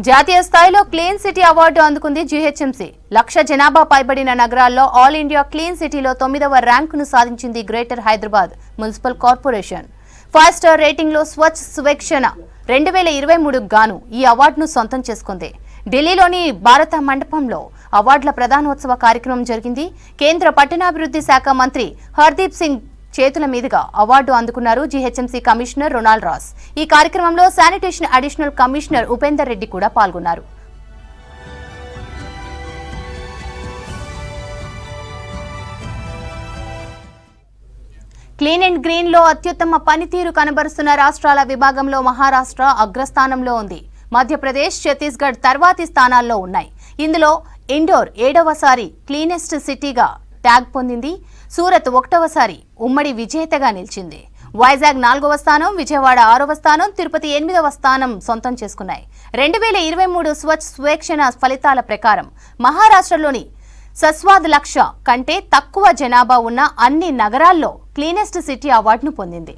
జాతీయ స్థాయిలో clean city award అందుకుంది జీహెచ్ఎంసీ. 1,00,000 జనాభా పైబడిన నగరాల్లో ఆల్ ఇండియా క్లీన్ సిటీలో 9వ ర్యాంకును సాధించింది greater Hyderabad municipal corporation. 5 star రేటింగ్లో స్వచ్ఛ సువేక్షణ 2023 గాను ఈ అవార్డును సొంతం చేసుకుంది. ఢిల్లీలోని భారత మండపంలో అవార్డుల ప్రధానోత్సవ కార్యక్రమం జరిగింది. కేంద్ర పట్టణాభివృద్ధి శాఖ మంత్రి హర్దీప్ సింగ్ చేతుల మీదుగా అవార్డు అందుకున్నారు జీహెచ్ఎంసీ కమిషనర్ రొనాల్డ్ రాస్. ఈ కార్యక్రమంలో sanitation additional commissioner Upender Reddy కూడా పాల్గొన్నారు. క్లీన్ అండ్ గ్రీన్ లో అత్యుత్తమ పనితీరు కనబరుస్తున్న రాష్ట్రాల విభాగంలో మహారాష్ట్ర అగ్రస్థానంలో ఉంది. మధ్యప్రదేశ్, ఛత్తీస్గఢ్ తర్వాతి స్థానాల్లో ఉన్నాయి. ఇందులో ఇండోర్ 7వసారి క్లీనెస్ట్ సిటీగా ట్యాగ్ పొందింది. సూరత్ 1వసారి ఉమ్మడి విజేతగా నిలిచింది. వైజాగ్ 4వ స్థానం, విజయవాడ 6వ స్థానం, తిరుపతి 8వ స్థానం సొంతం చేసుకున్నాయి. 2023 స్వచ్ఛ సువేక్షణ ఫలితాల ప్రకారం మహారాష్ట్రలోని సస్వాద్ 1,00,000 కంటే తక్కువ జనాభా ఉన్న అన్ని నగరాల్లో క్లీనెస్ట్ సిటీ అవార్డును పొందింది.